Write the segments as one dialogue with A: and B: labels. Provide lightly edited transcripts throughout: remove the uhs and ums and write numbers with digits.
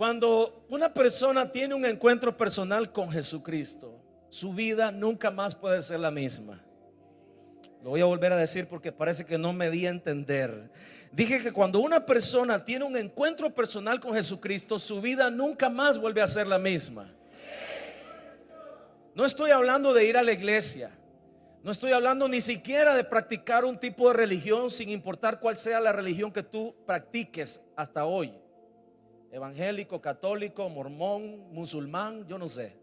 A: Cuando una persona tiene un encuentro personal con Jesucristo, su vida nunca más puede ser la misma. Lo voy a volver a decir porque parece que no me di a entender. Dije que cuando una persona tiene un encuentro personal con Jesucristo, su vida nunca más vuelve a ser la misma. No estoy hablando de ir a la iglesia. No estoy hablando ni siquiera de practicar un tipo de religión, sin importar cuál sea la religión que tú practiques hasta hoy. Evangélico, católico, mormón, musulmán, yo no sé.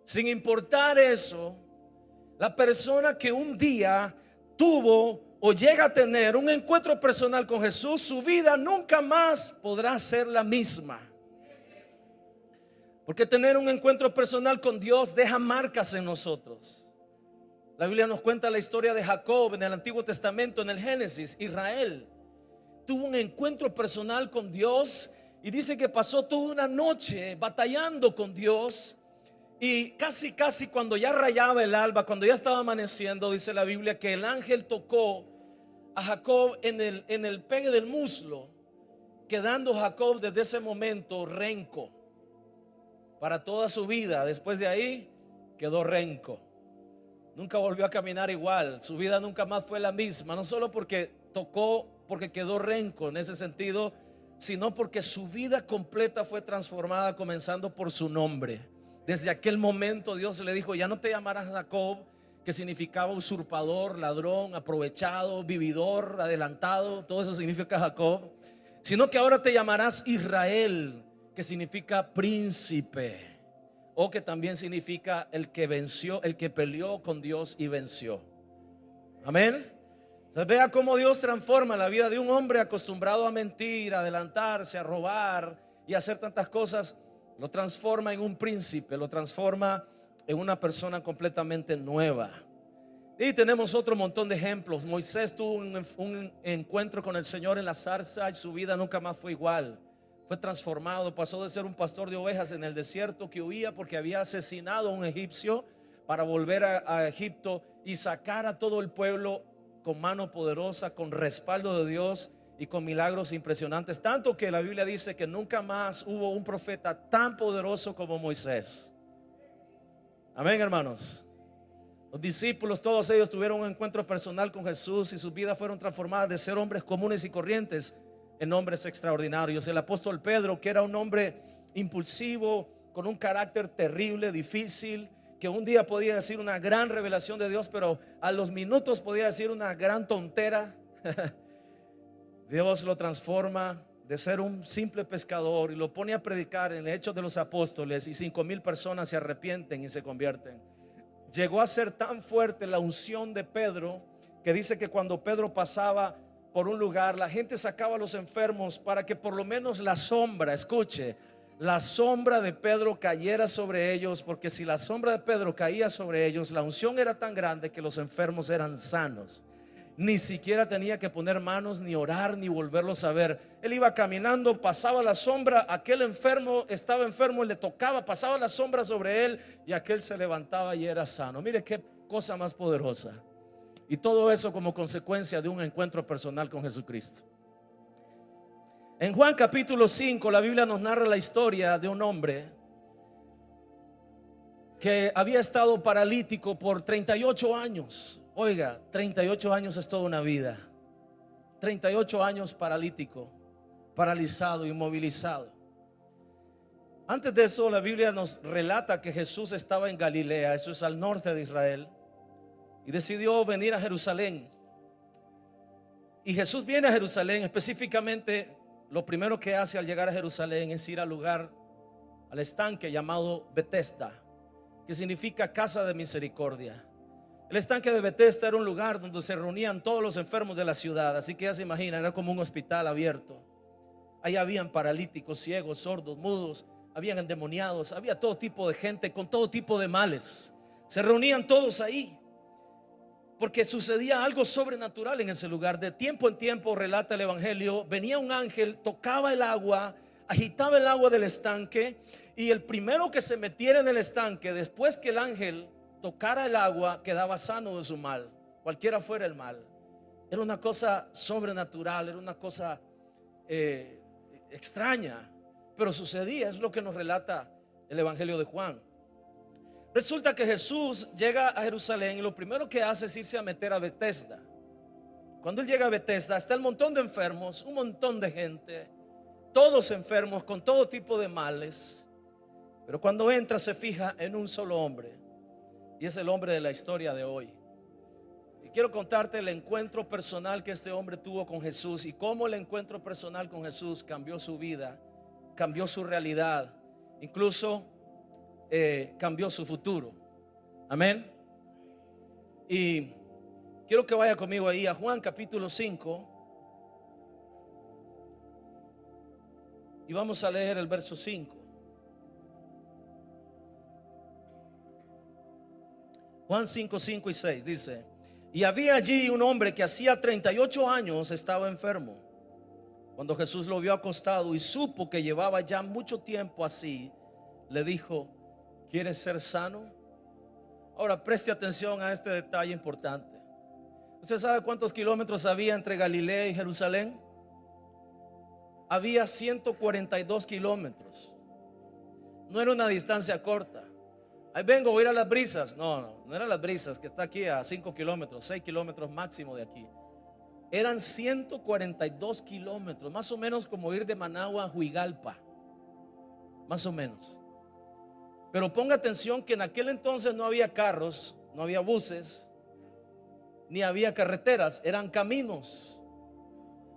A: Sin importar eso, la persona que un día tuvo o llega a tener un encuentro personal con Jesús, su vida nunca más podrá ser la misma. Porque tener un encuentro personal con Dios deja marcas en nosotros. La Biblia nos cuenta la historia de Jacob en el Antiguo Testamento, en el Génesis. Israel tuvo un encuentro personal con Dios y dice que pasó toda una noche batallando con Dios. Y casi cuando ya rayaba el alba, cuando ya estaba amaneciendo, dice la Biblia que el ángel tocó a Jacob en el pegue del muslo, quedando Jacob desde ese momento renco para toda su vida. Después de ahí quedó renco. Nunca volvió a caminar igual. Su vida nunca más fue la misma. No solo porque tocó, porque quedó renco en ese sentido, sino porque su vida completa fue transformada, comenzando por su nombre. Desde aquel momento Dios le dijo: ya no te llamarás Jacob, que significaba usurpador, ladrón, aprovechado, vividor, adelantado. Todo eso significa Jacob. Sino que ahora te llamarás Israel, que significa príncipe, o que también significa el que venció, el que peleó con Dios y venció. Amén. Entonces vea cómo Dios transforma la vida de un hombre acostumbrado a mentir, a adelantarse, a robar y a hacer tantas cosas. Lo transforma en un príncipe, lo transforma en una persona completamente nueva. Y tenemos otro montón de ejemplos. Moisés tuvo un encuentro con el Señor en la zarza y su vida nunca más fue igual. Fue transformado, pasó de ser un pastor de ovejas en el desierto que huía porque había asesinado a un egipcio, para volver a Egipto y sacar a todo el pueblo con mano poderosa, con respaldo de Dios y con milagros impresionantes. Tanto que la Biblia dice que nunca más hubo un profeta tan poderoso como Moisés. Amén, hermanos. Los discípulos, todos ellos tuvieron un encuentro personal con Jesús y sus vidas fueron transformadas de ser hombres comunes y corrientes en hombres extraordinarios. El apóstol Pedro, que era un hombre impulsivo, con un carácter terrible, difícil, que un día podía decir una gran revelación de Dios, pero a los minutos podía decir una gran tontera. Dios lo transforma de ser un simple pescador y lo pone a predicar en Hechos de los Apóstoles, y 5,000 personas se arrepienten y se convierten. Llegó a ser tan fuerte la unción de Pedro, que dice que cuando Pedro pasaba por un lugar, la gente sacaba a los enfermos para que por lo menos la sombra, escuche, la sombra de Pedro cayera sobre ellos, porque si la sombra de Pedro caía sobre ellos, la unción era tan grande que los enfermos eran sanos. Ni siquiera tenía que poner manos, ni orar, ni volverlos a ver. Él iba caminando, pasaba la sombra, aquel enfermo estaba enfermo, le tocaba, pasaba la sombra sobre él y aquel se levantaba y era sano. Mire qué cosa más poderosa. Y todo eso como consecuencia de un encuentro personal con Jesucristo. En Juan capítulo 5, la Biblia nos narra la historia de un hombre que había estado paralítico por 38 años. Oiga, 38 años es toda una vida. 38 años paralítico, paralizado, inmovilizado. Antes de eso, la Biblia nos relata que Jesús estaba en Galilea, eso es al norte de Israel, y decidió venir a Jerusalén. Y Jesús viene a Jerusalén. Específicamente, lo primero que hace al llegar a Jerusalén es ir al lugar, al estanque llamado Betesda, que significa casa de misericordia. El estanque de Betesda era un lugar donde se reunían todos los enfermos de la ciudad. Así que ya se imaginan, era como un hospital abierto. Ahí habían paralíticos, ciegos, sordos, mudos, habían endemoniados, había todo tipo de gente con todo tipo de males. Se reunían todos ahí porque sucedía algo sobrenatural en ese lugar. De tiempo en tiempo, relata el evangelio, venía un ángel, tocaba el agua, agitaba el agua del estanque, y el primero que se metiera en el estanque, después que el ángel tocara el agua, quedaba sano de su mal, cualquiera fuera el mal. Era una cosa sobrenatural, era una cosa extraña, pero sucedía. Es lo que nos relata el Evangelio de Juan. Resulta que Jesús llega a Jerusalén y lo primero que hace es irse a meter a Betesda. Cuando él llega a Betesda está el montón de enfermos, un montón de gente, todos enfermos con todo tipo de males. Pero cuando entra se fija en un solo hombre, y es el hombre de la historia de hoy. Y quiero contarte el encuentro personal que este hombre tuvo con Jesús y cómo el encuentro personal con Jesús cambió su vida, cambió su realidad, incluso cambió su futuro. Amén. Y quiero que vaya conmigo ahí a Juan capítulo 5 y vamos a leer el verso 5. Juan 5, 5 y 6 dice: y había allí un hombre que hacía 38 años estaba enfermo. Cuando Jesús lo vio acostado y supo que llevaba ya mucho tiempo así, le dijo: ¿quieres ser sano? Ahora preste atención a este detalle importante. ¿Usted sabe cuántos kilómetros había entre Galilea y Jerusalén? Había 142 kilómetros. No era una distancia corta. Ahí vengo, voy a ir a Las Brisas. No era Las Brisas, que está aquí a 5 kilómetros, 6 kilómetros máximo de aquí. Eran 142 kilómetros, más o menos como ir de Managua a Huigalpa, más o menos. Pero ponga atención que en aquel entonces no había carros, no había buses, ni había carreteras, eran caminos.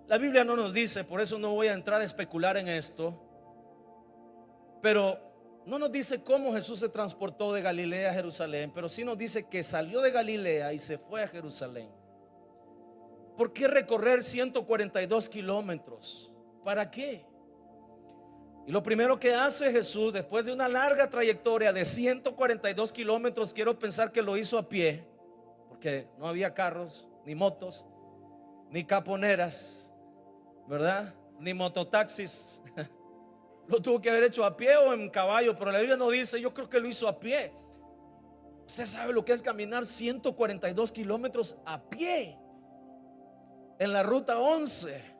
A: La Biblia no nos dice, por eso no voy a entrar a especular en esto, pero no nos dice cómo Jesús se transportó de Galilea a Jerusalén, pero sí nos dice que salió de Galilea y se fue a Jerusalén. ¿Por qué recorrer 142 kilómetros? ¿Para qué? Y lo primero que hace Jesús, después de una larga trayectoria de 142 kilómetros, quiero pensar que lo hizo a pie, porque no había carros, ni motos, ni caponeras, ¿verdad? Ni mototaxis. Lo tuvo que haber hecho a pie o en caballo, pero la Biblia no dice. Yo creo que lo hizo a pie. Usted sabe lo que es caminar 142 kilómetros a pie en la ruta 11.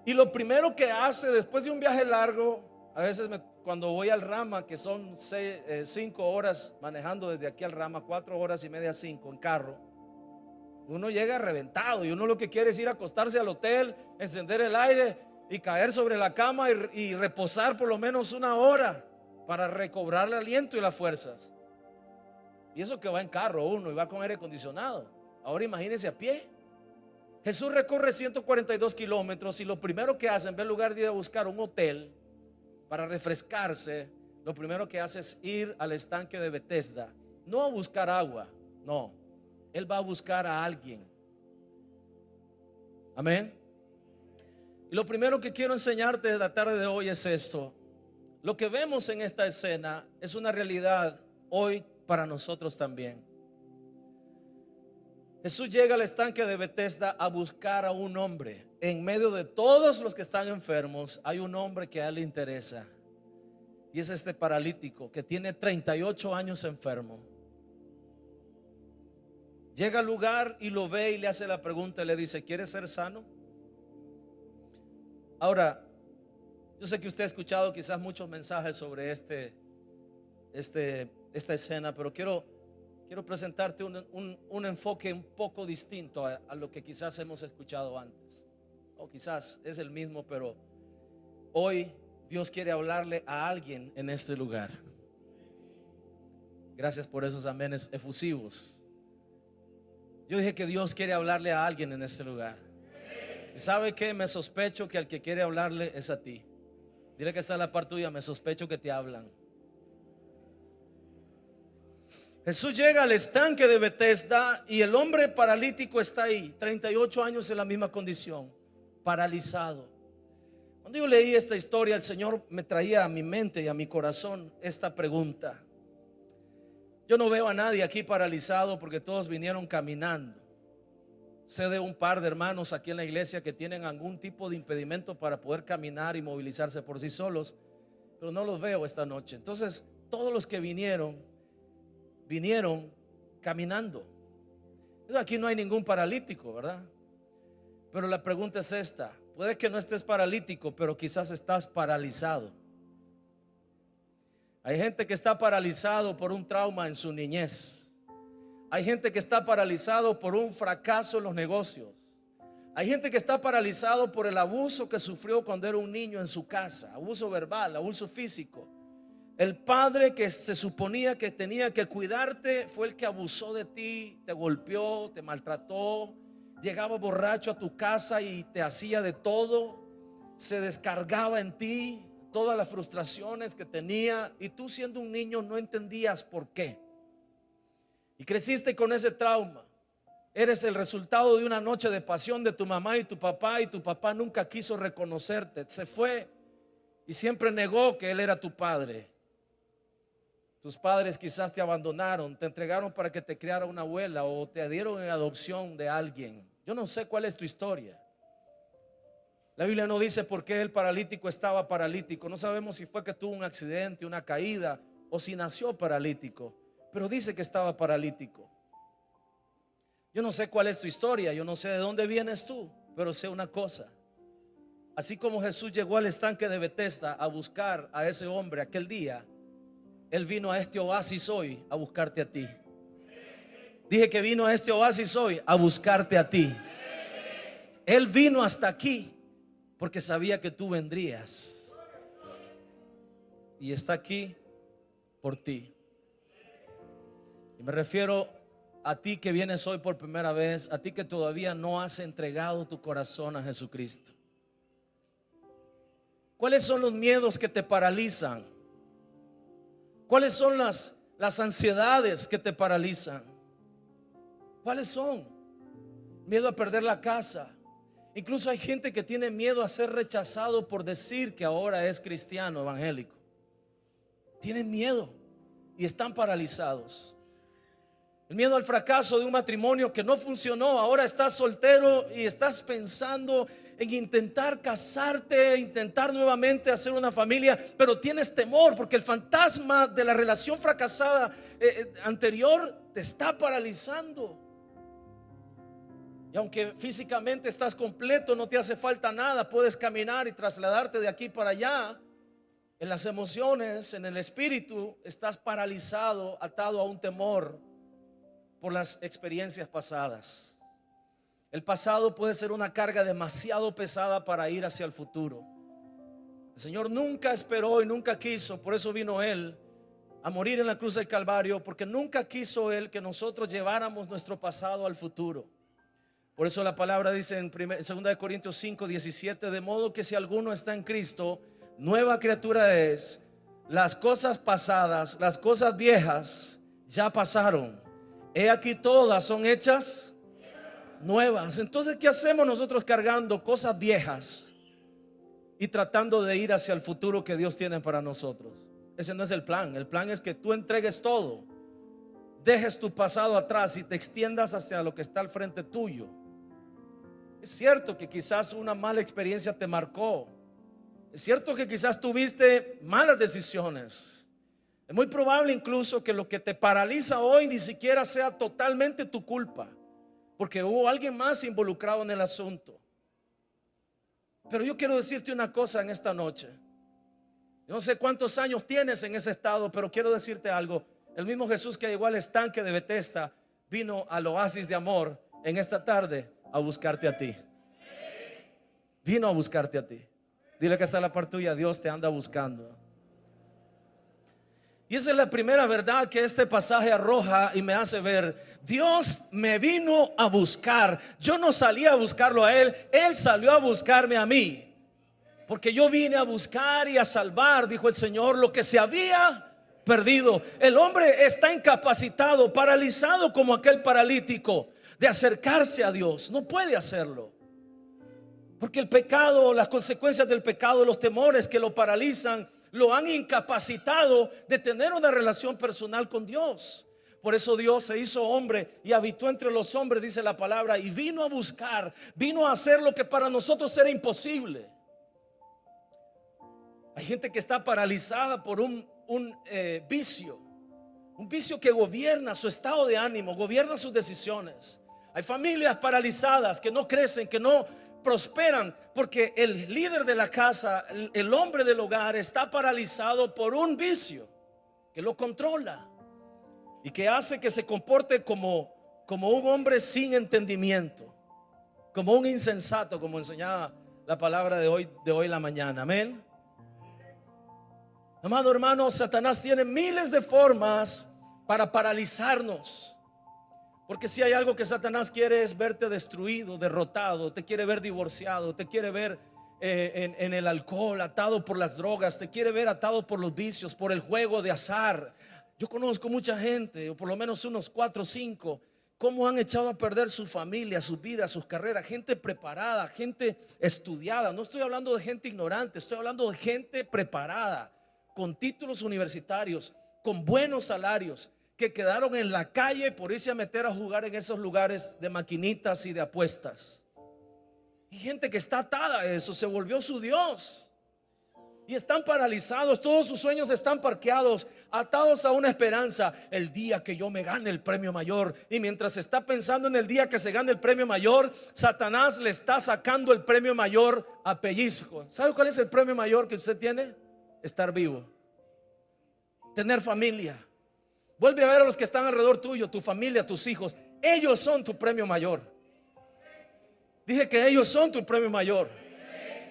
A: Y lo primero que hace después de un viaje largo, a veces cuando voy al Rama, que son 5 horas manejando desde aquí al Rama, 4 horas y media, 5 en carro, uno llega reventado y uno lo que quiere es ir a acostarse al hotel, encender el aire y caer sobre la cama y reposar por lo menos 1 hora para recobrar el aliento y las fuerzas. Y eso que va en carro uno y va con aire acondicionado. Ahora imagínese a pie. Jesús recorre 142 kilómetros y lo primero que hace, en lugar de ir a buscar un hotel para refrescarse, lo primero que hace es ir al estanque de Betesda. No a buscar agua, no. Él va a buscar a alguien. Amén. Y lo primero que quiero enseñarte de la tarde de hoy es esto. Lo que vemos en esta escena es una realidad hoy para nosotros también. Jesús llega al estanque de Betesda a buscar a un hombre. En medio de todos los que están enfermos hay un hombre que a él le interesa, y es este paralítico que tiene 38 años enfermo. Llega al lugar y lo ve y le hace la pregunta y le dice: ¿quieres ser sano? Ahora, yo sé que usted ha escuchado quizás muchos mensajes sobre esta escena, pero quiero presentarte un enfoque un poco distinto a lo que quizás hemos escuchado antes, o quizás es el mismo, pero hoy Dios quiere hablarle a alguien en este lugar. Gracias por esos amenes efusivos. Yo dije que Dios quiere hablarle a alguien en este lugar. ¿Y sabe qué? Me sospecho que al que quiere hablarle es a ti. Dile que está en la par tuya: me sospecho que te hablan. Jesús llega al estanque de Betesda y el hombre paralítico está ahí, 38 años en la misma condición, paralizado. Cuando yo leí esta historia, el Señor me traía a mi mente y a mi corazón esta pregunta. Yo no veo a nadie aquí paralizado porque todos vinieron caminando. Sé de un par de hermanos aquí en la iglesia que tienen algún tipo de impedimento para poder caminar y movilizarse por sí solos, pero no los veo esta noche. Entonces, todos los que vinieron caminando. Aquí no hay ningún paralítico, ¿verdad? Pero la pregunta es esta: Puede que no estés paralítico, pero quizás estás paralizado. Hay gente que está paralizado por un trauma en su niñez. Hay gente que está paralizado por un fracaso en los negocios. Hay gente que está paralizado por el abuso que sufrió cuando era un niño en su casa. Abuso verbal, abuso físico. El padre que se suponía que tenía que cuidarte fue el que abusó de ti, te golpeó, te maltrató, llegaba borracho a tu casa y te hacía de todo, se descargaba en ti todas las frustraciones que tenía, y tú, siendo un niño, no entendías por qué. Y creciste con ese trauma. Eres el resultado de una noche de pasión de tu mamá y tu papá nunca quiso reconocerte, se fue y siempre negó que él era tu padre. Tus padres quizás te abandonaron, te entregaron para que te criara una abuela, o te dieron en adopción de alguien. Yo no sé cuál es tu historia. La Biblia no dice por qué el paralítico estaba paralítico. No sabemos si fue que tuvo un accidente, una caída, o si nació paralítico, pero dice que estaba paralítico. Yo no sé cuál es tu historia, yo no sé de dónde vienes tú, pero sé una cosa: así como Jesús llegó al estanque de Betesda a buscar a ese hombre aquel día, Él vino a este oasis hoy a buscarte a ti. Dije que vino a este oasis hoy a buscarte a ti. Él vino hasta aquí porque sabía que tú vendrías, y está aquí por ti. Y me refiero a ti que vienes hoy por primera vez, a ti que todavía no has entregado tu corazón a Jesucristo. ¿Cuáles son los miedos que te paralizan? ¿Cuáles son las ansiedades que te paralizan? ¿Cuáles son? Miedo a perder la casa. Incluso hay gente que tiene miedo a ser rechazado por decir que ahora es cristiano evangélico. Tienen miedo y están paralizados. El miedo al fracaso de un matrimonio que no funcionó. Ahora estás soltero y estás pensando en intentar casarte, intentar nuevamente hacer una familia, pero tienes temor porque el fantasma de la relación fracasada anterior te está paralizando. Y aunque físicamente estás completo, no te hace falta nada, puedes caminar y trasladarte de aquí para allá, en las emociones, en el espíritu, estás paralizado, atado a un temor por las experiencias pasadas. El pasado puede ser una carga demasiado pesada para ir hacia el futuro. El Señor nunca esperó y nunca quiso, por eso vino Él a morir en la cruz del Calvario, porque nunca quiso Él que nosotros lleváramos nuestro pasado al futuro. Por eso la palabra dice en 2 Corintios 5, 17: de modo que si alguno está en Cristo, nueva criatura es. Las cosas pasadas, las cosas viejas ya pasaron. He aquí todas son hechas nuevas. Entonces, ¿qué hacemos nosotros cargando cosas viejas y tratando de ir hacia el futuro que Dios tiene para nosotros? Ese no es el plan. El plan es que tú entregues todo, dejes tu pasado atrás y te extiendas hacia lo que está al frente tuyo. Es cierto que quizás una mala experiencia te marcó. Es cierto que quizás tuviste malas decisiones. Es muy probable incluso que lo que te paraliza hoy ni siquiera sea totalmente tu culpa, porque hubo alguien más involucrado en el asunto. Pero yo quiero decirte una cosa en esta noche. Yo no sé cuántos años tienes en ese estado, pero quiero decirte algo. El mismo Jesús que llegó al estanque de Betesda vino al oasis de amor en esta tarde a buscarte a ti. Vino a buscarte a ti. Dile que está la parte tuya: Dios te anda buscando. Y esa es la primera verdad que este pasaje arroja y me hace ver. Dios me vino a buscar. Yo no salí a buscarlo a Él, Él salió a buscarme a mí. Porque yo vine a buscar y a salvar, dijo el Señor, lo que se había perdido. El hombre está incapacitado, paralizado como aquel paralítico, de acercarse a Dios. No puede hacerlo. Porque el pecado, las consecuencias del pecado, los temores que lo paralizan, lo han incapacitado de tener una relación personal con Dios. Por eso Dios se hizo hombre y habitó entre los hombres, dice la palabra, y vino a buscar, vino a hacer lo que para nosotros era imposible. Hay gente que está paralizada por un vicio, un vicio que gobierna su estado de ánimo, gobierna sus decisiones. Hay familias paralizadas que no crecen, que no prosperan porque el líder de la casa, el hombre del hogar, está paralizado por un vicio que lo controla y que hace que se comporte como un hombre sin entendimiento, como un insensato, como enseñaba la palabra de hoy en la mañana. Amén. Amado hermano, Satanás tiene miles de formas para paralizarnos. Porque si hay algo que Satanás quiere es verte destruido, derrotado. Te quiere ver divorciado, te quiere ver en el alcohol, atado por las drogas, te quiere ver atado por los vicios, por el juego de azar. Yo conozco mucha gente, o por lo menos unos 4 o 5, cómo han echado a perder su familia, su vida, sus carreras. Gente preparada, gente estudiada. No estoy hablando de gente ignorante, estoy hablando de gente preparada, con títulos universitarios, con buenos salarios, que quedaron en la calle por irse a meter a jugar en esos lugares de maquinitas y de apuestas. Y gente que está atada a eso, se volvió su Dios. Y están paralizados, todos sus sueños están parqueados, atados a una esperanza: el día que yo me gane el premio mayor. Y mientras está pensando en el día que se gane el premio mayor, Satanás le está sacando el premio mayor a pellizco. ¿Sabe cuál es el premio mayor que usted tiene? Estar vivo, tener familia. Vuelve a ver a los que están alrededor tuyo, tu familia, tus hijos. Ellos son tu premio mayor. Dije que ellos son tu premio mayor.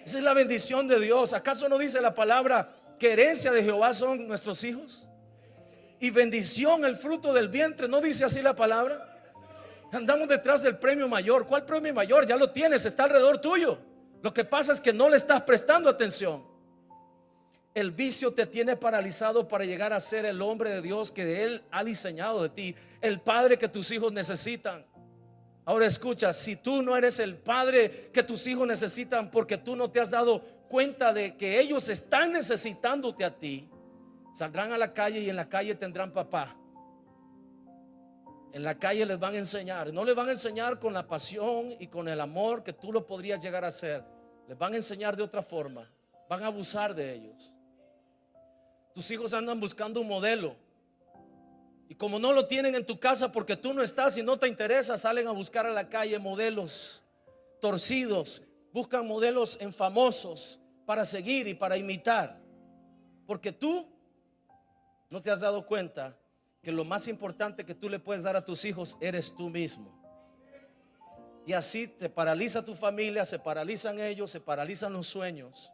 A: Esa es la bendición de Dios. ¿Acaso no dice la palabra que herencia de Jehová son nuestros hijos? Y bendición el fruto del vientre. ¿No dice así la palabra? Andamos detrás del premio mayor. ¿Cuál premio mayor? Ya lo tienes, está alrededor tuyo. Lo que pasa es que no le estás prestando atención. El vicio te tiene paralizado para llegar a ser el hombre de Dios que Él ha diseñado de ti, el padre que tus hijos necesitan. Ahora escucha, si tú no eres el padre que tus hijos necesitan porque tú no te has dado cuenta de que ellos están necesitándote a ti, saldrán a la calle y en la calle tendrán papá. En la calle les van a enseñar, no les van a enseñar con la pasión y con el amor que tú lo podrías llegar a hacer. Les van a enseñar de otra forma, van a abusar de ellos. Tus hijos andan buscando un modelo, y como no lo tienen en tu casa porque tú no estás y no te interesa, salen a buscar a la calle modelos torcidos, buscan modelos en famosos para seguir y para imitar, porque tú no te has dado cuenta que lo más importante que tú le puedes dar a tus hijos eres tú mismo. Y así te paraliza tu familia, se paralizan ellos, se paralizan los sueños.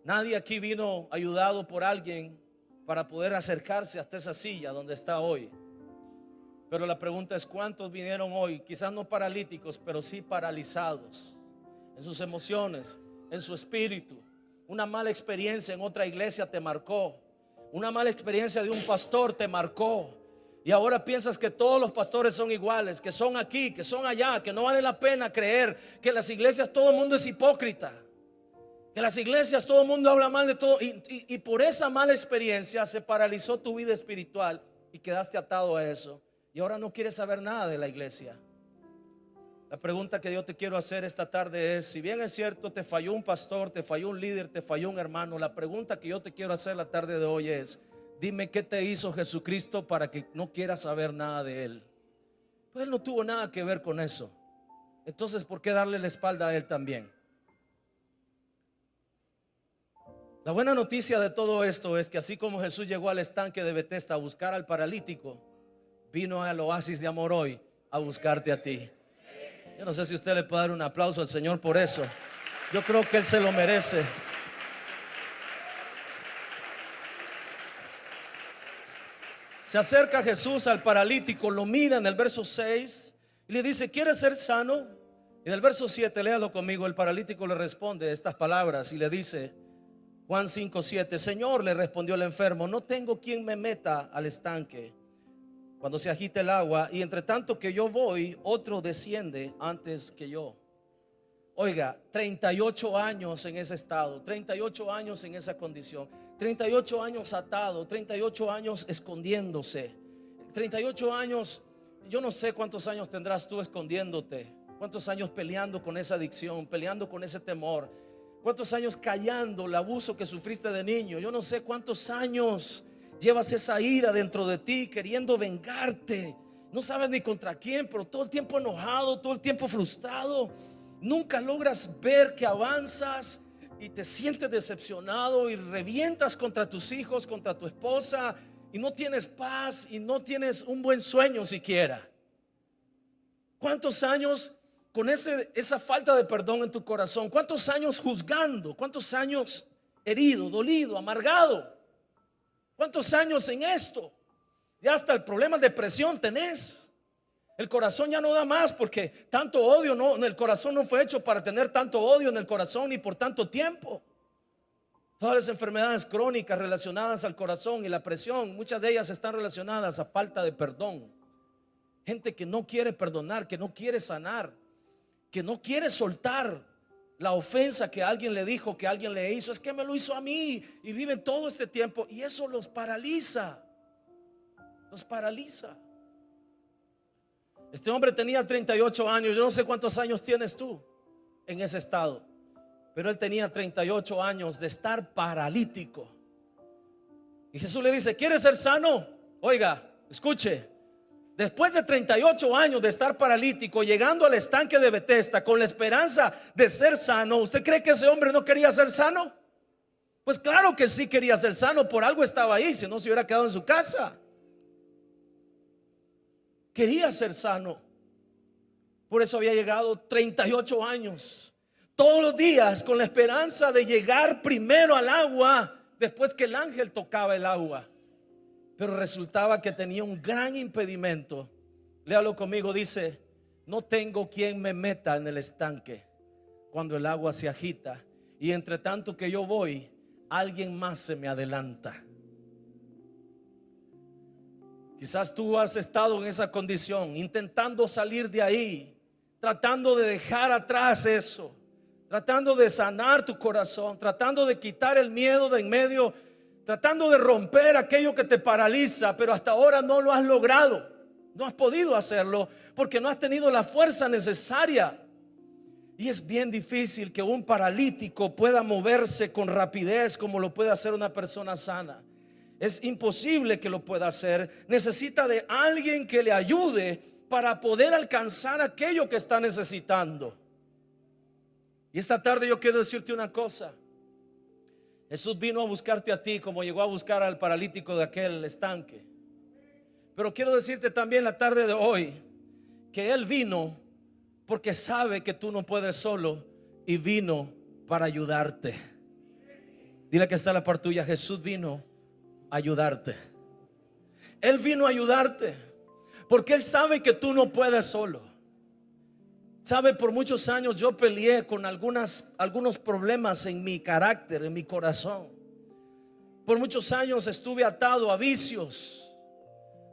A: Nadie aquí vino ayudado por alguien para poder acercarse hasta esa silla donde está hoy. Pero la pregunta es: ¿cuántos vinieron hoy? Quizás no paralíticos, pero sí paralizados en sus emociones, en su espíritu. Una mala experiencia en otra iglesia te marcó. Una mala experiencia de un pastor te marcó. Y ahora piensas que todos los pastores son iguales, que son aquí, que son allá, que no vale la pena creer que en las iglesias todo el mundo es hipócrita. En las iglesias todo el mundo habla mal de todo, y por esa mala experiencia se paralizó tu vida espiritual y quedaste atado a eso. Y ahora no quieres saber nada de la iglesia. La pregunta que yo te quiero hacer esta tarde es: si bien es cierto, te falló un pastor, te falló un líder, te falló un hermano, la pregunta que yo te quiero hacer la tarde de hoy es: dime qué te hizo Jesucristo para que no quieras saber nada de Él. Pues Él no tuvo nada que ver con eso. Entonces, ¿por qué darle la espalda a Él también? La buena noticia de todo esto es que así como Jesús llegó al estanque de Betesda a buscar al paralítico, vino al oasis de amor hoy a buscarte a ti. Yo no sé si usted le puede dar un aplauso al Señor por eso. Yo creo que Él se lo merece. Se acerca Jesús al paralítico, lo mira en el verso 6 y le dice: ¿quieres ser sano? Y en el verso 7, léalo conmigo. El paralítico le responde estas palabras y le dice, Juan 5:7: Señor, le respondió el enfermo, no tengo quien me meta al estanque cuando se agite el agua, y entre tanto que yo voy, otro desciende antes que yo. Oiga, 38 años en ese estado, 38 años en esa condición, 38 años atado, 38 años escondiéndose, 38 años, yo no sé cuántos años tendrás tú escondiéndote, cuántos años peleando con esa adicción, peleando con ese temor, cuántos años callando el abuso que sufriste de niño. Yo no sé cuántos años llevas esa ira dentro de ti, queriendo vengarte. no sabes ni contra quién, pero todo el tiempo enojado, todo el tiempo frustrado. Nunca logras ver que avanzas y te sientes decepcionado y revientas contra tus hijos, contra tu esposa, y no tienes paz y no tienes un buen sueño siquiera. ¿Cuántos años con esa falta de perdón en tu corazón? ¿Cuántos años juzgando? ¿Cuántos años herido, dolido, amargado? ¿Cuántos años en esto? Ya hasta el problema de depresión tenés. El corazón ya no da más porque tanto odio, no, el corazón no fue hecho para tener tanto odio en el corazón ni por tanto tiempo. Todas las enfermedades crónicas relacionadas al corazón y la presión, muchas de ellas están relacionadas a falta de perdón. Gente que no quiere perdonar, que no quiere sanar, que no quiere soltar la ofensa que alguien le dijo, que alguien le hizo. Es que me lo hizo a mí, y viven todo este tiempo y eso los paraliza. Los paraliza. Este hombre tenía 38 años. Yo no sé cuántos años tienes tú en ese estado, pero él tenía 38 años de estar paralítico. Y Jesús le dice: ¿quieres ser sano? Oiga, escuche. Después de 38 años de estar paralítico, llegando al estanque de Betesda con la esperanza de ser sano, ¿usted cree que ese hombre no quería ser sano? Pues claro que sí quería ser sano. Por algo estaba ahí, si no se hubiera quedado en su casa. Quería ser sano. Por eso había llegado 38 años, todos los días, con la esperanza de llegar primero al agua después que el ángel tocaba el agua. Pero resultaba que tenía un gran impedimento. Léalo conmigo, dice: no tengo quien me meta en el estanque cuando el agua se agita, y entre tanto que yo voy, alguien más se me adelanta. Quizás tú has estado en esa condición, intentando salir de ahí, tratando de dejar atrás eso, tratando de sanar tu corazón, tratando de quitar el miedo de en medio, tratando de romper aquello que te paraliza, pero hasta ahora no lo has logrado. No has podido hacerlo porque no has tenido la fuerza necesaria. Y es bien difícil que un paralítico pueda moverse con rapidez como lo puede hacer una persona sana. Es imposible que lo pueda hacer. Necesita de alguien que le ayude para poder alcanzar aquello que está necesitando. Y esta tarde yo quiero decirte una cosa. Jesús vino a buscarte a ti como llegó a buscar al paralítico de aquel estanque. Pero quiero decirte también la tarde de hoy que Él vino porque sabe que tú no puedes solo, y vino para ayudarte. Dile que está a la par tuya: Jesús vino a ayudarte. Él vino a ayudarte porque Él sabe que tú no puedes solo. Sabe, por muchos años yo peleé con algunos problemas en mi carácter, en mi corazón. Por muchos años estuve atado a vicios.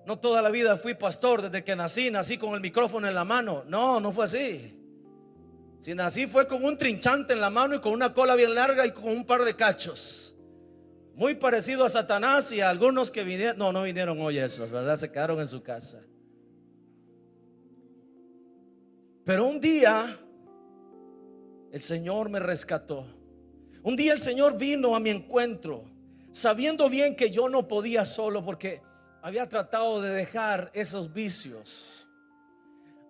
A: No toda la vida fui pastor. Desde que nací con el micrófono en la mano. No fue así. Si nací fue con un trinchante en la mano y con una cola bien larga y con un par de cachos. Muy parecido a Satanás y a algunos que vinieron. No vinieron hoy esos, ¿verdad? Se quedaron en su casa. Pero un día el Señor me rescató. Un día el Señor vino a mi encuentro, sabiendo bien que yo no podía solo, porque había tratado de dejar esos vicios.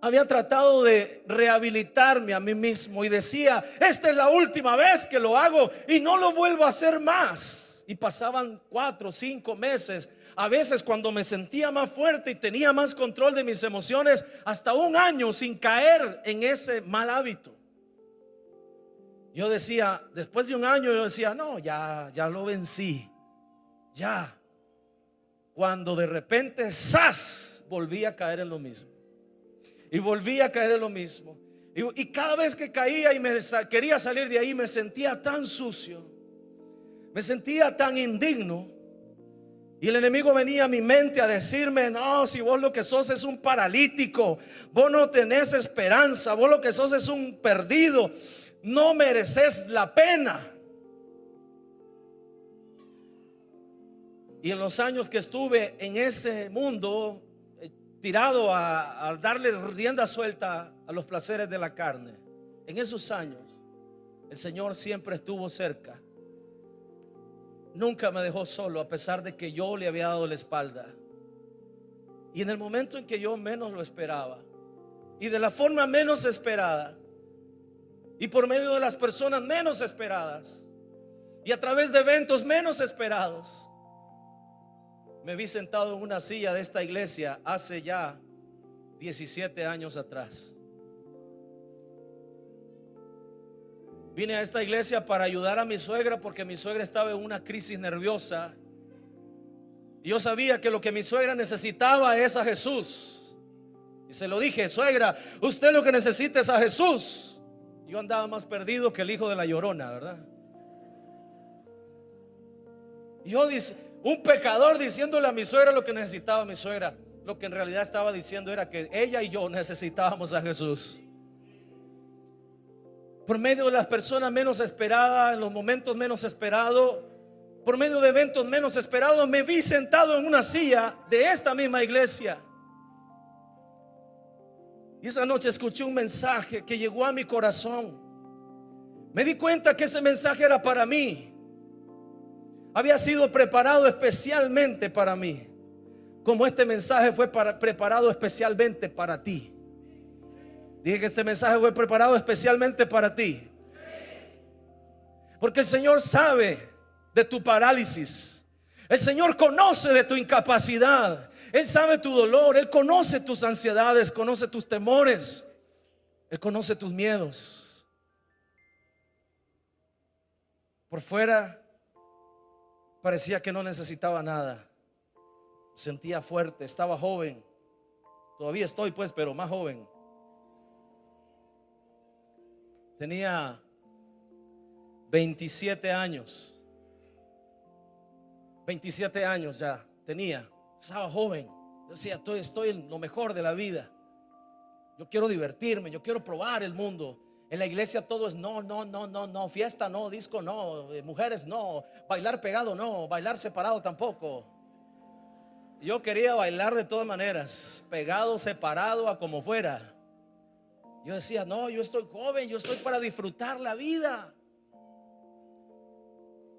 A: Había tratado de rehabilitarme a mí mismo y decía: esta es la última vez que lo hago y no lo vuelvo a hacer más. Y pasaban 4 o 5 meses. A veces, cuando me sentía más fuerte y tenía más control de mis emociones, hasta 1 año sin caer en ese mal hábito. Yo decía, después de 1 año, yo decía: no, ya lo vencí. Ya. Cuando de repente, ¡zas!, volví a caer en lo mismo. Y volví a caer en lo mismo. Y cada vez que caía y quería salir de ahí, me sentía tan sucio, me sentía tan indigno. Y el enemigo venía a mi mente a decirme: no, si vos lo que sos es un paralítico, vos no tenés esperanza, vos lo que sos es un perdido, no mereces la pena. Y en los años que estuve en ese mundo, tirado a darle rienda suelta a los placeres de la carne, en esos años el Señor siempre estuvo cerca. Nunca me dejó solo, a pesar de que yo le había dado la espalda. Y en el momento en que yo menos lo esperaba, y de la forma menos esperada, y por medio de las personas menos esperadas, y a través de eventos menos esperados, me vi sentado en una silla de esta iglesia hace ya 17 años atrás. Vine a esta iglesia para ayudar a mi suegra porque mi suegra estaba en una crisis nerviosa. Y yo sabía que lo que mi suegra necesitaba es a Jesús. Y se lo dije: suegra, usted lo que necesita es a Jesús. Yo andaba más perdido que el hijo de la Llorona, ¿verdad? Yo un pecador diciéndole a mi suegra lo que necesitaba mi suegra. Lo que en realidad estaba diciendo era que ella y yo necesitábamos a Jesús. Por medio de las personas menos esperadas, en los momentos menos esperados, por medio de eventos menos esperados, me vi sentado en una silla de esta misma iglesia. Y esa noche escuché un mensaje que llegó a mi corazón. Me di cuenta que ese mensaje era para mí. Había sido preparado especialmente para mí, como este mensaje fue preparado especialmente para ti. Dije que este mensaje fue preparado especialmente para ti, porque el Señor sabe de tu parálisis. El Señor conoce de tu incapacidad. Él sabe tu dolor. Él conoce tus ansiedades, conoce tus temores. Él conoce tus miedos. Por fuera parecía que no necesitaba nada. Me sentía fuerte, estaba joven. Todavía estoy pues, pero más joven. Tenía 27 años. 27 años ya tenía. Estaba joven. Yo decía, estoy en lo mejor de la vida. Yo quiero divertirme, yo quiero probar el mundo. En la iglesia todo es no, fiesta no, disco no, mujeres no, bailar pegado no, bailar separado tampoco. Yo quería bailar de todas maneras, pegado, separado, a como fuera. Yo decía, no, yo estoy joven, yo estoy para disfrutar la vida.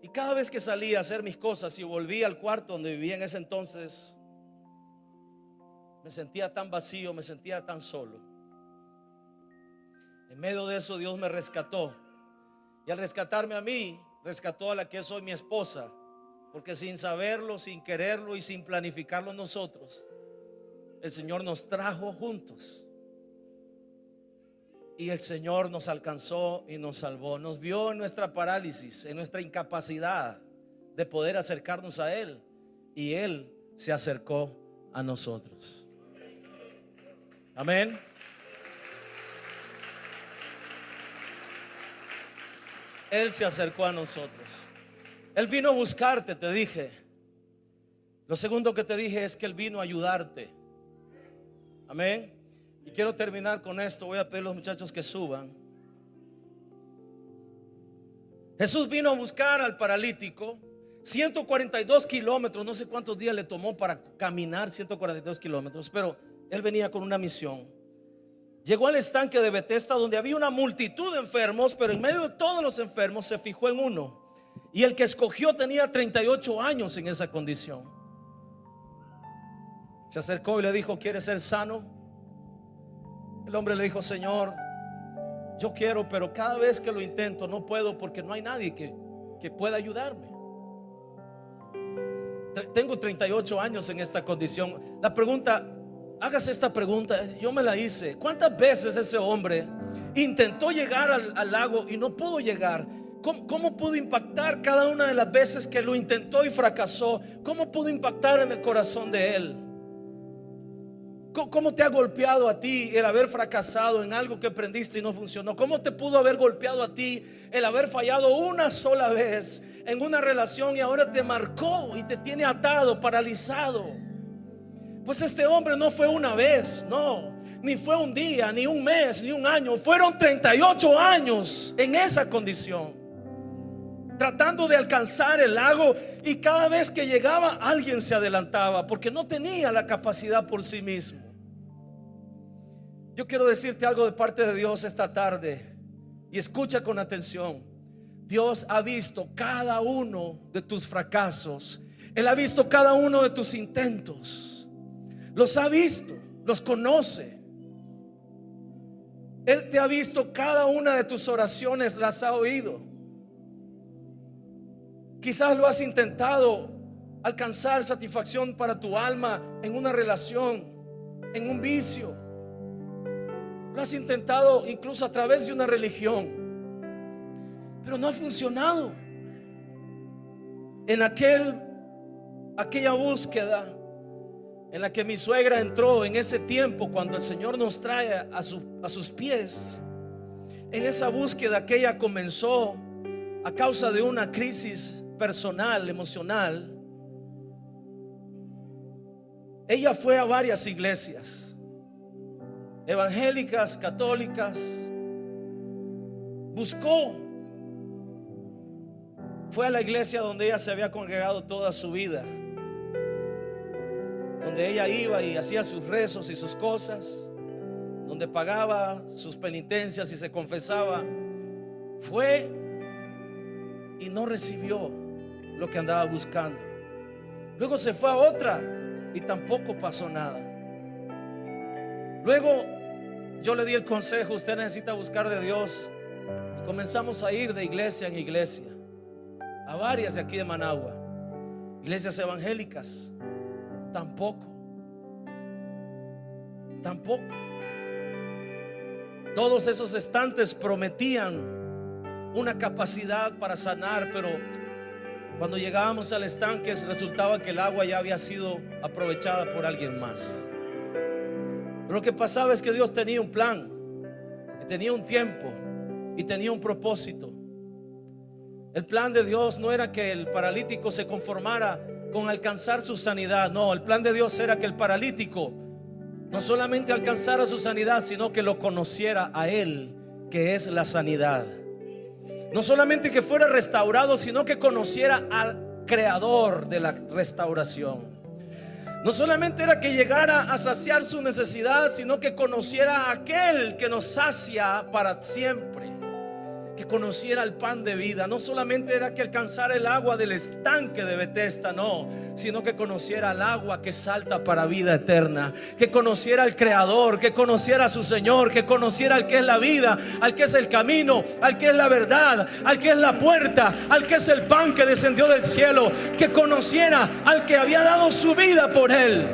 A: Y cada vez que salía a hacer mis cosas y volvía al cuarto donde vivía en ese entonces, me sentía tan vacío, me sentía tan solo. En medio de eso Dios me rescató. Y al rescatarme a mí, rescató a la que es hoy mi esposa. Porque sin saberlo, sin quererlo y sin planificarlo nosotros, el Señor nos trajo juntos. Y el Señor nos alcanzó y nos salvó. Nos vio en nuestra parálisis, en nuestra incapacidad de poder acercarnos a Él. Y Él se acercó a nosotros. Amén. Él se acercó a nosotros. Él vino a buscarte, te dije. Lo segundo que te dije es que Él vino a ayudarte. Amén. Y quiero terminar con esto. Voy a pedir a los muchachos que suban. Jesús vino a buscar al paralítico. 142 kilómetros. No sé cuántos días le tomó para caminar 142 kilómetros, pero Él venía con una misión. Llegó al estanque de Betesda, donde había una multitud de enfermos, pero en medio de todos los enfermos se fijó en uno. Y el que escogió tenía 38 años en esa condición. Se acercó y le dijo: ¿quieres ser sano? El hombre le dijo: Señor, yo quiero, pero cada vez que lo intento no puedo, porque no hay nadie que pueda ayudarme. Tengo 38 años en esta condición. La pregunta, hágase esta pregunta, yo me la hice: ¿cuántas veces ese hombre intentó llegar al lago y no pudo llegar? ¿Cómo pudo impactar cada una de las veces que lo intentó y fracasó? ¿Cómo pudo impactar en el corazón de él? ¿Cómo te ha golpeado a ti el haber fracasado en algo que aprendiste y no funcionó? ¿Cómo te pudo haber golpeado a ti el haber fallado una sola vez en una relación y ahora te marcó y te tiene atado, paralizado? Pues este hombre no fue una vez, no, ni fue un día, ni un mes, ni un año. Fueron 38 años en esa condición, tratando de alcanzar el lago, y cada vez que llegaba alguien se adelantaba porque no tenía la capacidad por sí mismo. Yo quiero decirte algo de parte de Dios esta tarde, y escucha con atención. Dios ha visto cada uno de tus fracasos. Él ha visto cada uno de tus intentos. los ha visto, los conoce. Él te ha visto cada una de tus oraciones, las ha oído. Quizás lo has intentado alcanzar satisfacción para tu alma en una relación, en un vicio. Lo has intentado incluso a través de una religión, pero no ha funcionado. En aquella búsqueda en la que mi suegra entró en ese tiempo, cuando el Señor nos trae a sus pies, en esa búsqueda que ella comenzó a causa de una crisis personal, emocional, ella fue a varias iglesias evangélicas, católicas, buscó. Fue a la iglesia donde ella se había congregado toda su vida, donde ella iba y hacía sus rezos y sus cosas, donde pagaba sus penitencias y se confesaba. Fue y no recibió lo que andaba buscando. Luego se fue a otra y tampoco pasó nada. Luego yo le di el consejo: usted necesita buscar de Dios. Y comenzamos a ir de iglesia en iglesia, a varias de aquí de Managua, iglesias evangélicas. Tampoco. Todos esos estantes prometían una capacidad para sanar, pero cuando llegábamos al estanque resultaba que el agua ya había sido aprovechada por alguien más. Pero lo que pasaba es que Dios tenía un plan, y tenía un tiempo, y tenía un propósito. El plan de Dios no era que el paralítico se conformara con alcanzar su sanidad. No, el plan de Dios era que el paralítico no solamente alcanzara su sanidad, sino que lo conociera a Él, que es la sanidad. No solamente que fuera restaurado, sino que conociera al creador de la restauración. No solamente era que llegara a saciar su necesidad, sino que conociera a aquel que nos sacia para siempre, que conociera el pan de vida. No solamente era que alcanzara el agua del estanque de Betesda, no, sino que conociera el agua que salta para vida eterna, que conociera al Creador, que conociera a su Señor, que conociera al que es la vida, al que es el camino, al que es la verdad, al que es la puerta, al que es el pan que descendió del cielo, que conociera al que había dado su vida por él.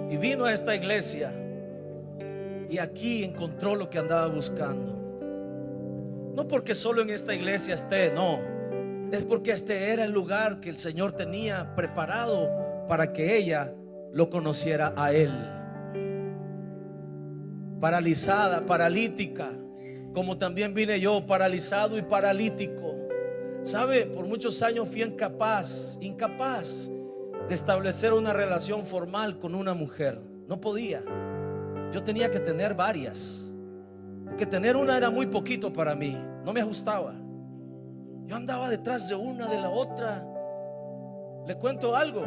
A: Y vino a esta iglesia y aquí encontró lo que andaba buscando. No porque solo en esta iglesia esté, no, es porque este era el lugar que el Señor tenía preparado para que ella lo conociera a Él. Paralizada, paralítica, como también vine yo, paralizado y paralítico. ¿Sabe? Por muchos años fui incapaz de establecer una relación formal con una mujer. No podía. Yo tenía que tener varias, porque tener una era muy poquito para mí. No me ajustaba. Yo andaba detrás de una, de la otra. Le cuento algo.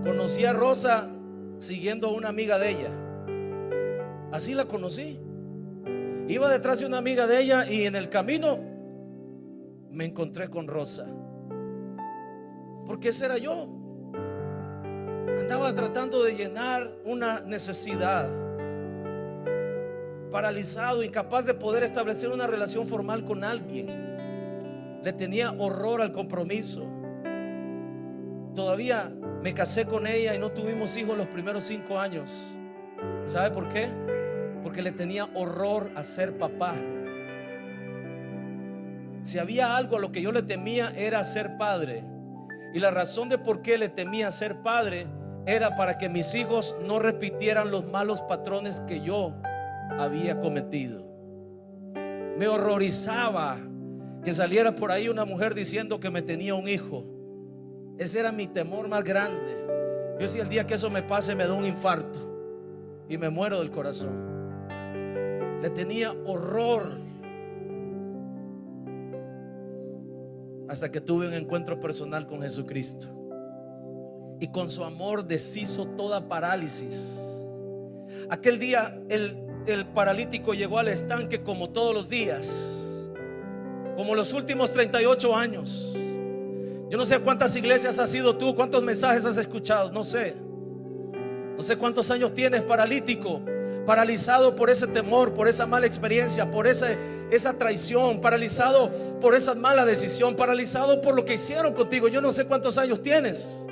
A: Conocí a Rosa siguiendo a una amiga de ella. Así la conocí. Iba detrás de una amiga de ella y en el camino me encontré con Rosa, porque ese era yo. Andaba tratando de llenar una necesidad, paralizado, incapaz de poder establecer una relación formal con alguien. Le tenía horror al compromiso. Todavía me casé con ella y no tuvimos hijos los primeros 5 años. ¿Sabe por qué? Porque le tenía horror a ser papá. Si había algo a lo que yo le temía, era ser padre. Y la razón de por qué le temía ser padre era para que mis hijos no repitieran los malos patrones que yo había cometido. Me horrorizaba que saliera por ahí una mujer diciendo que me tenía un hijo. Ese era mi temor más grande. Yo decía, el día que eso me pase me da un infarto y me muero del corazón. Le tenía horror, hasta que tuve un encuentro personal con Jesucristo, y con su amor deshizo toda parálisis. Aquel día el paralítico llegó al estanque como todos los días, como los últimos 38 años. Yo no sé cuántas iglesias has ido tú, cuántos mensajes has escuchado, no sé. No sé cuántos años tienes paralítico, paralizado por ese temor, por esa mala experiencia, por esa traición, paralizado por esa mala decisión, paralizado por lo que hicieron contigo. Yo no sé cuántos años tienes.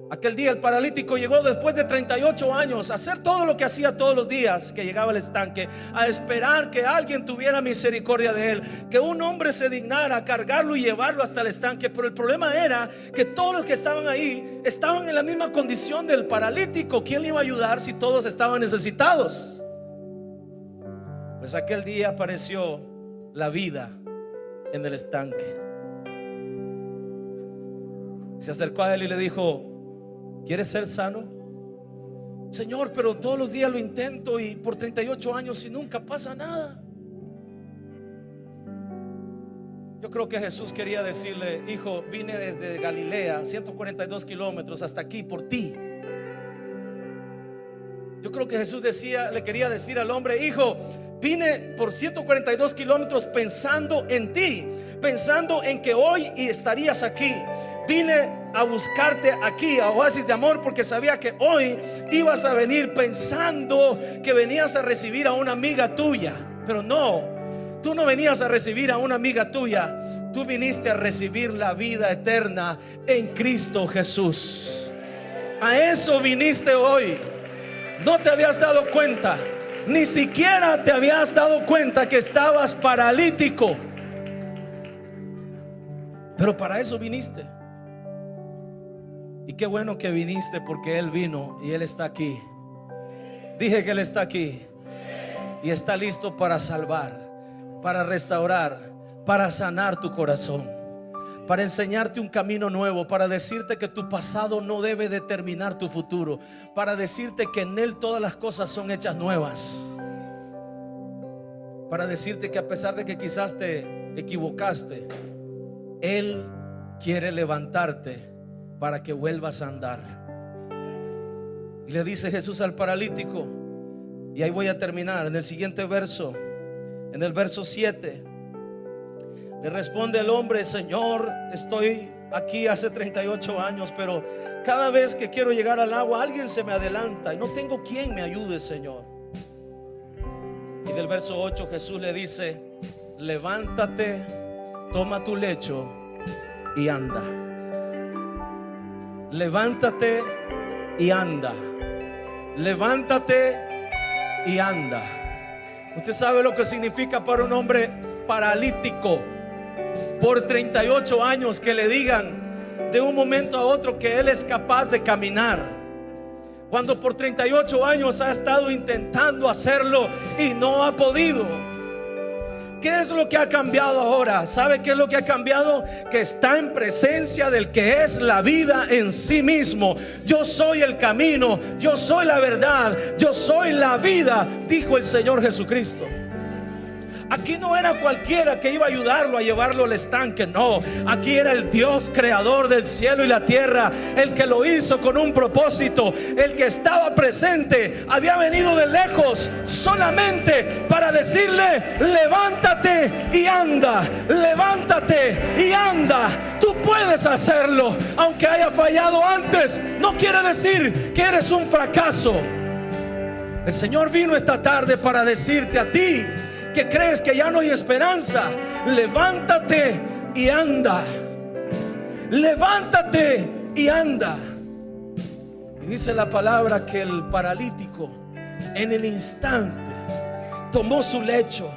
A: Aquel día el paralítico llegó después de 38 años a hacer todo lo que hacía todos los días que llegaba al estanque, a esperar que alguien tuviera misericordia de él, que un hombre se dignara a cargarlo y llevarlo hasta el estanque. Pero el problema era que todos los que estaban ahí estaban en la misma condición del paralítico. ¿Quién le iba a ayudar si todos estaban necesitados? Pues aquel día apareció la vida en el estanque. Se acercó a él y le dijo: ¿quieres ser sano? Señor, pero todos los días lo intento y por 38 años y nunca pasa nada. Yo creo que Jesús quería decirle: hijo, vine desde Galilea, 142 kilómetros hasta aquí por ti. Yo creo que Jesús le quería decir al hombre: hijo, vine por 142 kilómetros pensando en ti, pensando en que hoy estarías aquí. Vine a buscarte aquí, a Oasis de Amor, porque sabía que hoy ibas a venir, pensando que venías a recibir a una amiga tuya. Pero no, tú no venías a recibir a una amiga tuya. Tú viniste a recibir la vida eterna en Cristo Jesús. A eso viniste hoy. No te habías dado cuenta, ni siquiera te habías dado cuenta que estabas paralítico, pero para eso viniste. Y qué bueno que viniste, porque Él vino y Él está aquí. Dije que Él está aquí y está listo para salvar, para restaurar, para sanar tu corazón, para enseñarte un camino nuevo, para decirte que tu pasado no debe determinar tu futuro, para decirte que en Él todas las cosas son hechas nuevas, para decirte que a pesar de que quizás te equivocaste, Él quiere levantarte para que vuelvas a andar. Y le dice Jesús al paralítico, y ahí voy a terminar, en el siguiente verso, en el verso 7, le responde el hombre: Señor, estoy aquí hace 38 años, pero cada vez que quiero llegar al agua alguien se me adelanta y no tengo quien me ayude, Señor. Y del verso 8 Jesús le dice: levántate, toma tu lecho y anda. Levántate y anda. Levántate y anda. Usted sabe lo que significa para un hombre paralítico por 38 años que le digan de un momento a otro que él es capaz de caminar, cuando por 38 años ha estado intentando hacerlo y no ha podido. ¿Qué es lo que ha cambiado ahora? ¿Sabe qué es lo que ha cambiado? Que está en presencia del que es la vida en sí mismo. Yo soy el camino, yo soy la verdad, yo soy la vida, dijo el Señor Jesucristo. Aquí no era cualquiera que iba a ayudarlo a llevarlo al estanque, no. Aquí era el Dios creador del cielo y la tierra, el que lo hizo con un propósito, el que estaba presente. Había venido de lejos solamente para decirle: levántate y anda, levántate y anda. Tú puedes hacerlo, aunque haya fallado antes. No quiere decir que eres un fracaso. El Señor vino esta tarde para decirte a ti que crees que ya no hay esperanza: levántate y anda. Levántate y anda. Y dice la palabra que el paralítico en el instante tomó su lecho,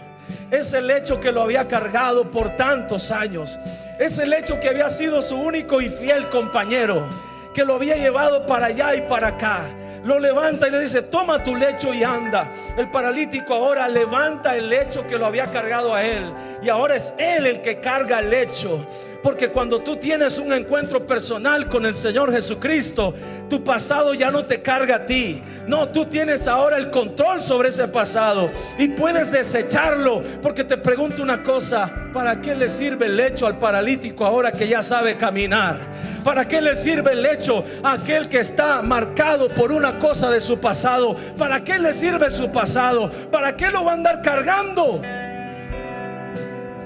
A: ese lecho que lo había cargado por tantos años, ese lecho que había sido su único y fiel compañero, que lo había llevado para allá y para acá. Lo levanta y le dice: toma tu lecho y anda. El paralítico ahora levanta el lecho que lo había cargado a él, y ahora es él el que carga el lecho. Porque cuando tú tienes un encuentro personal con el Señor Jesucristo, tu pasado ya no te carga a ti. No, tú tienes ahora el control sobre ese pasado y puedes desecharlo. Porque te pregunto una cosa: ¿para qué le sirve el lecho al paralítico ahora que ya sabe caminar? ¿Para qué le sirve el lecho a aquel que está marcado por una cosa de su pasado? ¿Para qué le sirve su pasado? ¿Para qué lo va a andar cargando?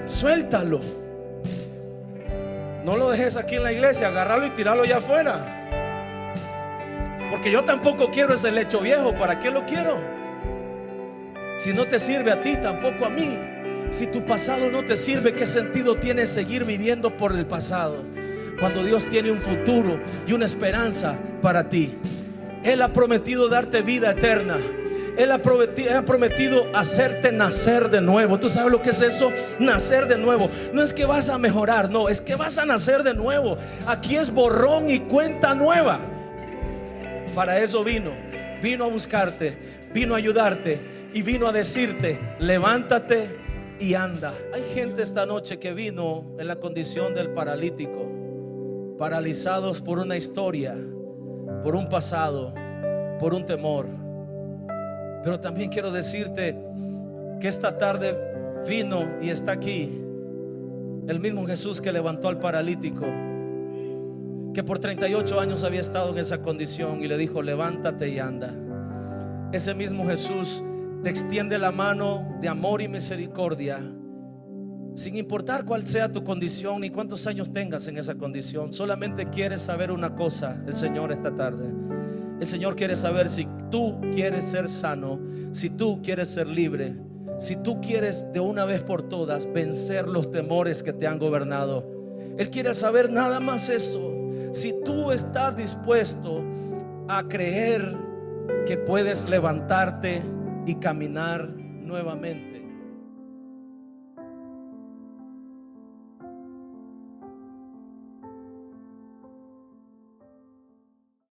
A: Suéltalo. No lo dejes aquí en la iglesia, agárralo y tirarlo allá afuera. Porque yo tampoco quiero ese lecho viejo. ¿Para qué lo quiero? Si no te sirve a ti, tampoco a mí. Si tu pasado no te sirve, ¿qué sentido tiene seguir viviendo por el pasado? Cuando Dios tiene un futuro y una esperanza para ti. Él ha prometido darte vida eterna. Él ha prometido hacerte nacer de nuevo. ¿Tú sabes lo que es eso? Nacer de nuevo. No es que vas a mejorar, no, es que vas a nacer de nuevo. Aquí es borrón y cuenta nueva. Para eso vino a buscarte, vino a ayudarte y vino a decirte: levántate y anda. Hay gente esta noche que vino en la condición del paralítico, paralizados por una historia, por un pasado, por un temor. Pero también quiero decirte que esta tarde vino y está aquí el mismo Jesús que levantó al paralítico, que por 38 años había estado en esa condición, y le dijo: levántate y anda. Ese mismo Jesús te extiende la mano de amor y misericordia, sin importar cuál sea tu condición ni cuántos años tengas en esa condición. Solamente quiere saber una cosa el Señor esta tarde. El Señor quiere saber si tú quieres ser sano, si tú quieres ser libre, si tú quieres de una vez por todas vencer los temores que te han gobernado. Él quiere saber nada más eso. Si tú estás dispuesto a creer que puedes levantarte y caminar nuevamente.